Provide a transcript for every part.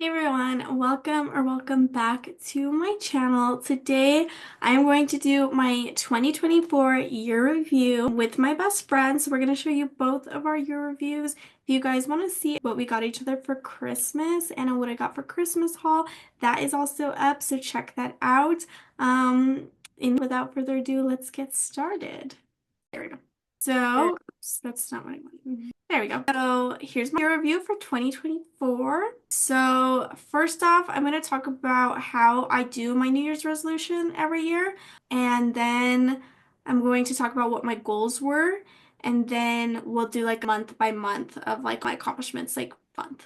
Hey everyone, welcome back to my channel. Today I'm going to do my 2024 year review with my best friend. So we're going to show you both of our year reviews. If you guys want to see what we got each other for Christmas and what I got for Christmas haul, that is also up, so check that out. And without further ado, let's get started. There we go. So, oops, that's not what I wanted. There we go. So here's my review for 2024. So first off, I'm going to talk about how I do my New Year's resolution every year. And then I'm going to talk about what my goals were. And then we'll do like month by month of like my accomplishments, like month.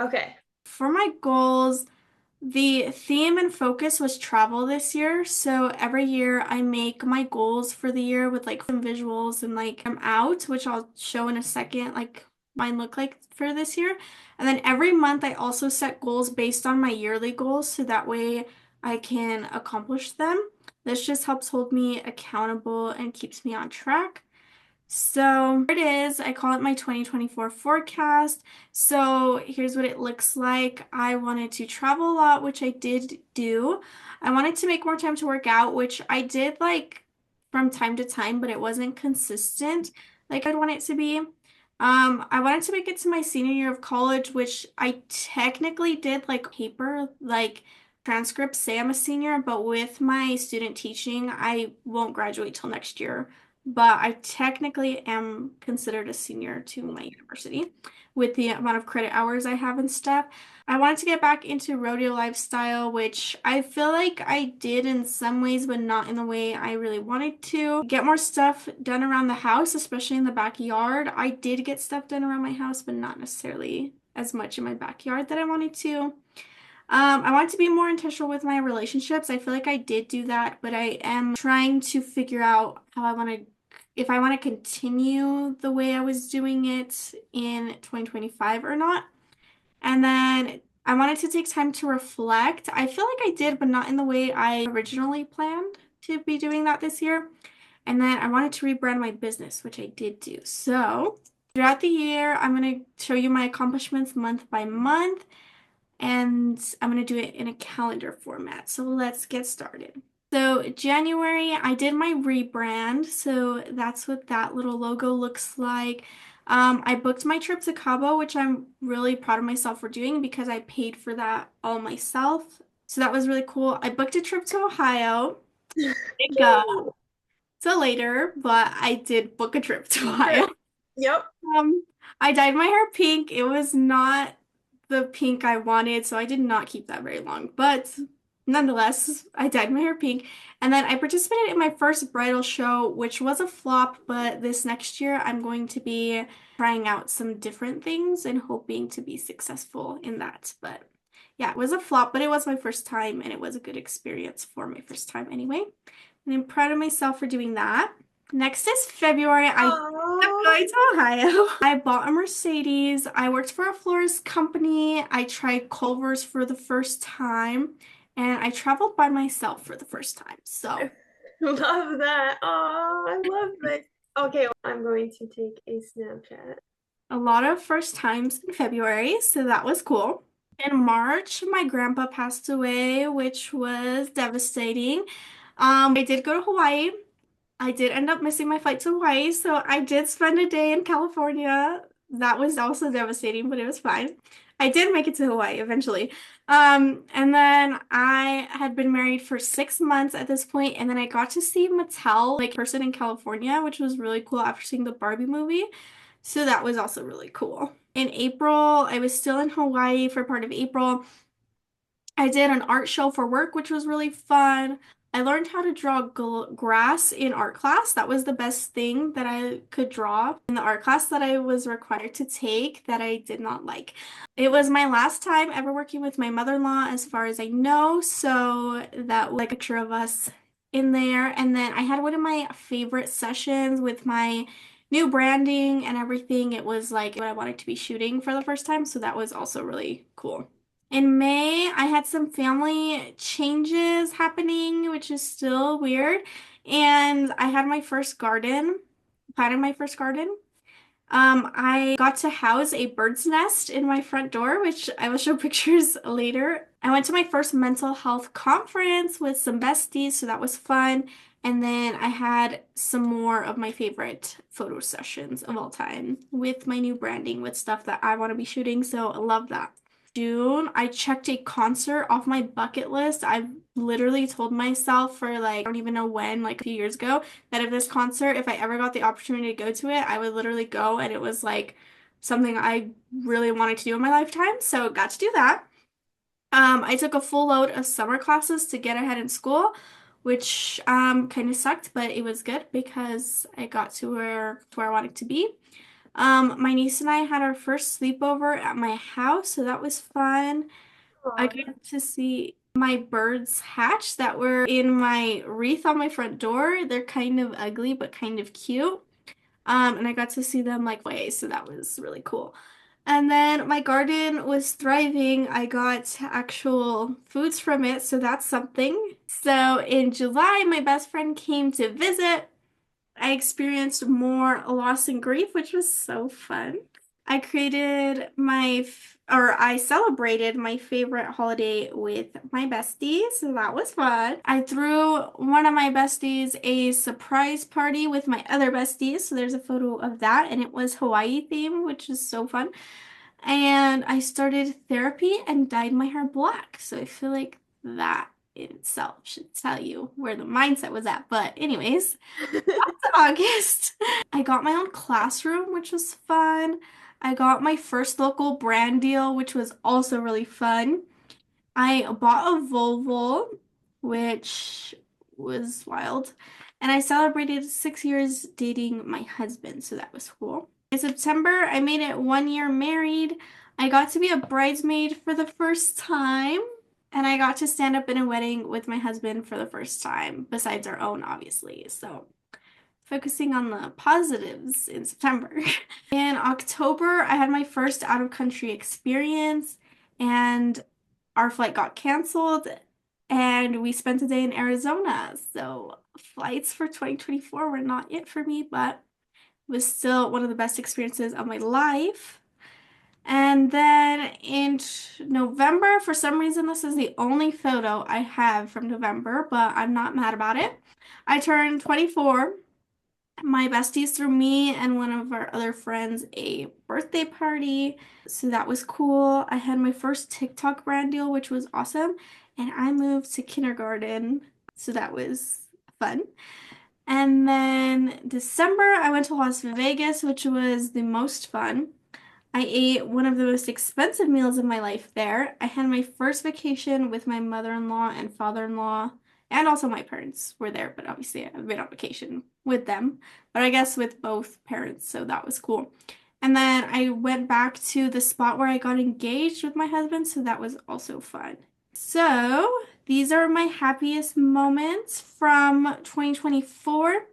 Okay. For my goals, the theme and focus was travel this year. So every year I make my goals for the year with like some visuals and like I'm out, which I'll show in a second, like mine look like for this year. And then every month I also set goals based on my yearly goals so that way I can accomplish them. This just helps hold me accountable and keeps me on track. So here it is. I call it my 2024 forecast. So here's what it looks like. I wanted to travel a lot, which I did do. I wanted to make more time to work out, which I did like from time to time, but it wasn't consistent like I'd want it to be. I wanted to make it to my senior year of college, which I technically did like paper, like transcripts say I'm a senior, but with my student teaching, I won't graduate till next year, but I technically am considered a senior to my university with the amount of credit hours I have and stuff. I wanted to get back into rodeo lifestyle, which I feel like I did in some ways, but not in the way I really wanted to. Get more stuff done around the house, especially in the backyard. I did get stuff done around my house, but not necessarily as much in my backyard that I wanted to. I want to be more intentional with my relationships. I feel like I did do that, but I am trying to figure out how I want to, if I want to continue the way I was doing it in 2025 or not. And then I wanted to take time to reflect. I feel like I did, but not in the way I originally planned to be doing that this year. And then I wanted to rebrand my business, which I did do. So throughout the year, I'm going to show you my accomplishments month by month and I'm going to do it in a calendar format. So let's get started. So January, I did my rebrand. So that's what that little logo looks like. I booked my trip to Cabo, which I'm really proud of myself for doing because I paid for that all myself. So that was really cool. I booked a trip to Ohio. Didn't go Cute. till later, but I did book a trip to Ohio. Yep. Um, I dyed my hair pink. It was not the pink I wanted, so I did not keep that very long. But nonetheless, I dyed my hair pink. And then I participated in my first bridal show, which was a flop, but this next year I'm going to be trying out some different things and hoping to be successful in that. But yeah, it was a flop, but it was my first time and it was a good experience for my first time anyway. And I'm proud of myself for doing that. Next is February. I am Aww. going to Ohio. I bought a Mercedes. I worked for a florist company. I tried Culver's for the first time, and I traveled by myself for the first time. So, Love that. Oh, I love it. Okay, I'm going to take a Snapchat. a lot of first times in February, so that was cool. In March, my grandpa passed away, which was devastating. I did go to Hawaii. I did end up missing my flight to Hawaii, so I did spend a day in California. That was also devastating, but it was fine. I did make it to Hawaii eventually. And then I had been married for 6 months at this point, and then I got to see Mattel, like, in person in California, which was really cool after seeing the Barbie movie. So that was also really cool. In April, I was still in Hawaii for part of April. I did an art show for work, which was really fun. I learned how to draw grass in art class. That was the best thing that I could draw in the art class that I was required to take that I did not like. It was my last time ever working with my mother-in-law, as far as I know. So that was like a picture of us in there. And then I had one of my favorite sessions with my new branding and everything. It was like what I wanted to be shooting for the first time. So that was also really cool. In May, I had some family changes happening, which is still weird. And I had my first garden, planted my first garden. I got to house a bird's nest in my front door, which I will show pictures later. I went to my first mental health conference with some besties, so that was fun. And then I had some more of my favorite photo sessions of all time with my new branding with stuff that I want to be shooting, so I love that. June, I checked a concert off my bucket list. I've literally told myself for like, I don't even know when, like a few years ago, that if this concert, if I ever got the opportunity to go to it, I would literally go, and it was like something I really wanted to do in my lifetime. So got to do that. I took a full load of summer classes to get ahead in school, which kind of sucked, but it was good because I got to where I wanted to be. My niece and I had our first sleepover at my house, so that was fun. I Oh, got to see my birds hatch that were in my wreath on my front door. They're kind of ugly, but kind of cute. And I got to see them like way, so that was really cool. And then my garden was thriving. I got actual foods from it, so that's something. So in July, my best friend came to visit. I experienced more loss and grief, which was so fun. I celebrated my favorite holiday with my besties, so that was fun. I threw one of my besties a surprise party with my other besties, so there's a photo of that, and it was Hawaii themed, which is so fun. And I started therapy and dyed my hair black, so I feel like that in itself should tell you where the mindset was at. But anyways, August. I got my own classroom, which was fun. I got my first local brand deal, which was also really fun. I bought a Volvo, which was wild. And I celebrated 6 years dating my husband, so that was cool. In September, I made it 1 year married. I got to be a bridesmaid for the first time, and I got to stand up in a wedding with my husband for the first time, besides our own, obviously. So focusing on the positives in September. In October, I had my first out of country experience, and our flight got canceled, and we spent a day in Arizona. So, flights for 2024 were not it for me, but it was still one of the best experiences of my life. And then in November, for some reason, this is the only photo I have from November, but I'm not mad about it. I turned 24. My besties threw me and one of our other friends a birthday party. So that was cool. I had my first TikTok brand deal, which was awesome. And I moved to kindergarten. So that was fun. And then December, I went to Las Vegas, which was the most fun. I ate one of the most expensive meals of my life there. I had my first vacation with my mother-in-law and father-in-law, and also my parents were there, but obviously I've been on vacation with them, but I guess with both parents, so that was cool. And then I went back to the spot where I got engaged with my husband, so that was also fun. So, these are my happiest moments from 2024.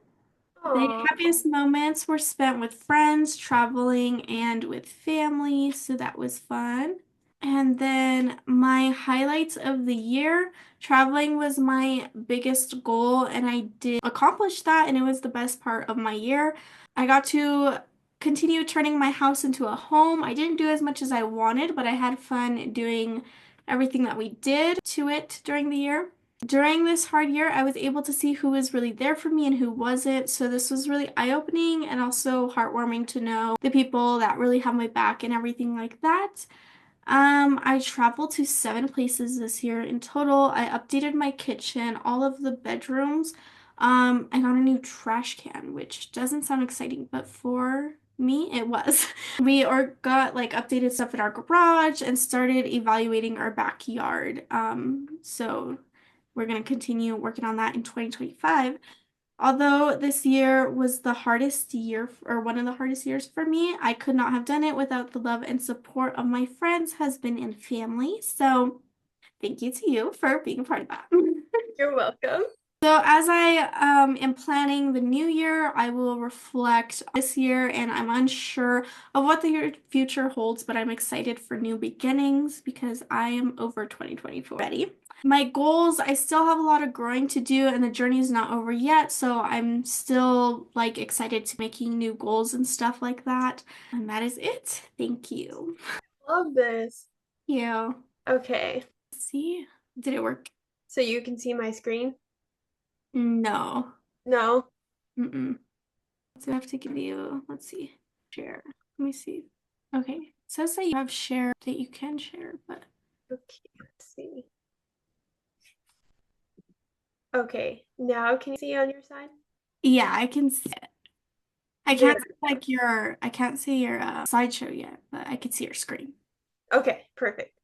The oh, happiest moments were spent with friends, traveling, and with family, so that was fun. And then my highlights of the year, traveling was my biggest goal, and I did accomplish that, and it was the best part of my year. I got to continue turning my house into a home. I didn't do as much as I wanted, but I had fun doing everything that we did to it during the year. During this hard year, I was able to see who was really there for me and who wasn't. So this was really eye-opening and also heartwarming to know the people that really have my back and everything like that. I traveled to 7 places this year in total. I updated my kitchen, all of the bedrooms. I got a new trash can, which doesn't sound exciting, but for me, it was. We or got like updated stuff in our garage and started evaluating our backyard. So we're gonna continue working on that in 2025. Although this year was the hardest year, or one of the hardest years for me, I could not have done it without the love and support of my friends, husband, and family. So thank you to you for being a part of that. you're welcome. So as I am planning the new year, I will reflect this year, and I'm unsure of what the future holds, but I'm excited for new beginnings because I am over 2024 already. My goals, I still have a lot of growing to do, and the journey is not over yet, so I'm still like excited to making new goals and stuff like that. And that is it. Thank you. Love this. Yeah. Okay, See, did it work? so you can see my screen? No. No? Mm-mm. So I have to give you, let's see, share. Let me see. Okay. It says that you have share that you can share, but Okay, let's see. Okay, now can you see on your side? yeah, I can see it. I There. can't see like I can't see your slideshow yet, but I can see your screen. Okay, perfect.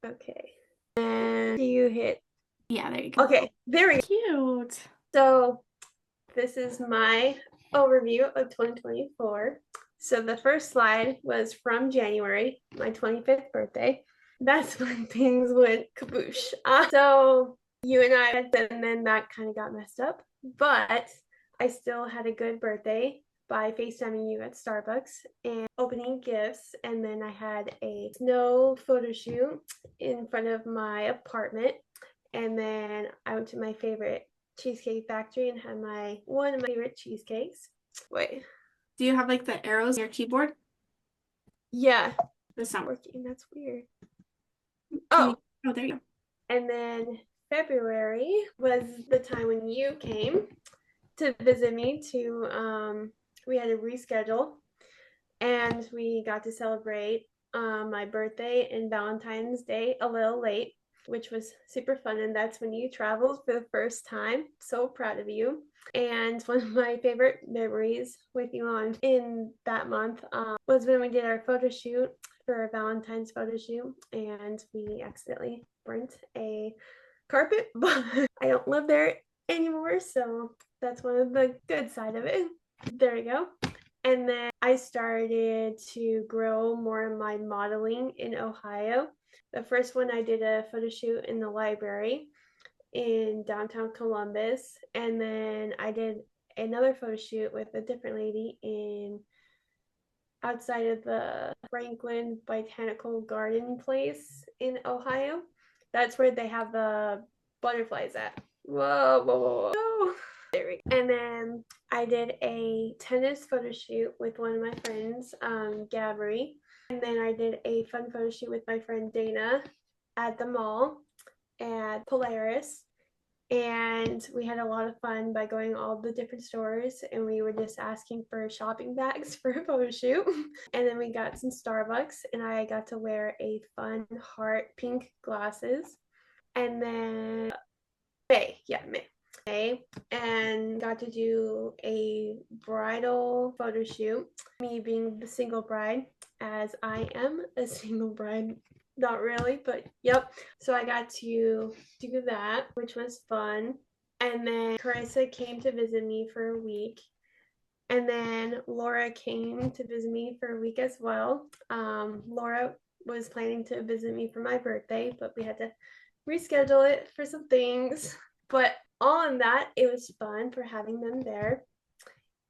Okay. And you hit. Yeah, there you go. Okay, there we go. Cute. So this is my overview of 2024. So the first slide was from January, my 25th birthday. That's when things went kaboosh. So you and I, and then that kind of got messed up. But I still had a good birthday by FaceTiming you at Starbucks and opening gifts. And then I had a snow photo shoot in front of my apartment. And then I went to my favorite cheesecake factory and had one of my favorite cheesecakes. Wait, Do you have like the arrows on your keyboard? yeah, That's not working. working. That's weird. Can you? Oh, Oh, there you go. and then February was the time when you came to visit me we had to reschedule and we got to celebrate my birthday and Valentine's Day a little late, which was super fun. And that's when you traveled for the first time. So proud of you. And one of my favorite memories with you on in that month was when we did our photo shoot for our Valentine's photo shoot, and we accidentally burnt a carpet, but I don't live there anymore, so that's one of the good side of it. There we go. And then I started to grow more in my modeling in Ohio. The first one I did a photo shoot in the library in downtown Columbus. And then I did another photo shoot with a different lady in outside of the Franklin Botanical Garden place in Ohio. That's where they have the butterflies at. Whoa, whoa, whoa, whoa. There we go. And then I did a tennis photo shoot with one of my friends, Gabri. And then I did a fun photo shoot with my friend Dana at the mall at Polaris. And we had a lot of fun by going all the different stores, and we were just asking for shopping bags for a photo shoot. And then we got some Starbucks, and I got to wear a fun heart pink glasses. And then May, and got to do a bridal photo shoot. Me being the single bride, as I am a single bride. Not really, but yep. So I got to do that, which was fun. And then Carissa came to visit me for a week. And then Laura came to visit me for a week as well. Laura was planning to visit me for my birthday, but we had to reschedule it for some things. But on that, it was fun for having them there.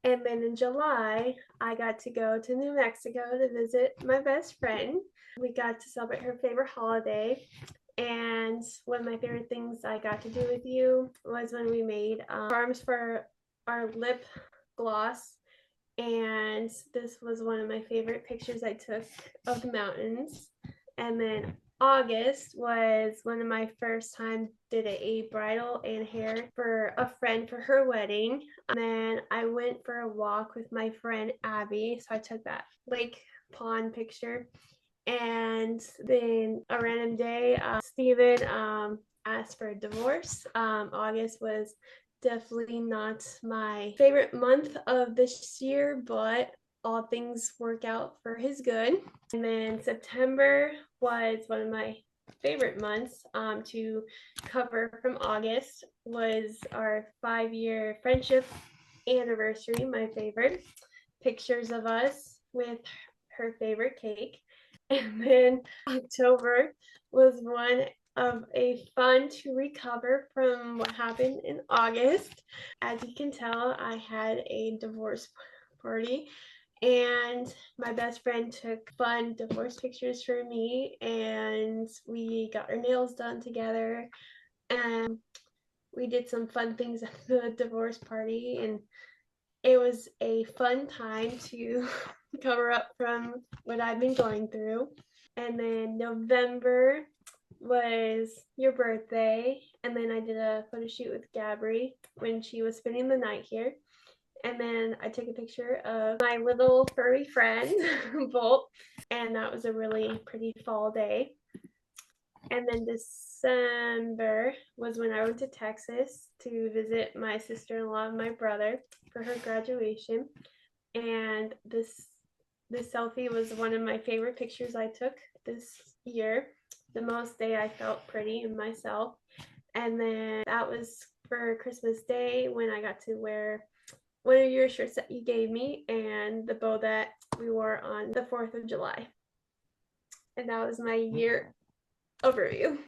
And then in July, I got to go to New Mexico to visit my best friend. We got to celebrate her favorite holiday. And one of my favorite things I got to do with you was when we made charms for our lip gloss. And this was one of my favorite pictures I took of the mountains. And then August was one of my first time did a bridal and hair for a friend for her wedding. And then I went for a walk with my friend Abby. So I took that lake pond picture. And then a random day, Steven asked for a divorce. August was definitely not my favorite month of this year, but all things work out for his good. And then September was one of my favorite months to cover from August was our 5-year friendship anniversary, my favorite. Pictures of us with her favorite cake. And then October was one of a fun to recover from what happened in August. As you can tell, I had a divorce party, and my best friend took fun divorce pictures for me, and we got our nails done together, and we did some fun things at the divorce party, and it was a fun time to cover up from what I've been going through. And then November was your birthday, and then I did a photo shoot with Gabri when she was spending the night here. And then I took a picture of my little furry friend, Bolt, and that was a really pretty fall day. And then December was when I went to Texas to visit my sister-in-law and my brother for her graduation. And this selfie was one of my favorite pictures I took this year. The most day I felt pretty in myself. And then that was for Christmas Day when I got to wear one of your shirts that you gave me and the bow that we wore on the 4th of July. And that was my year overview.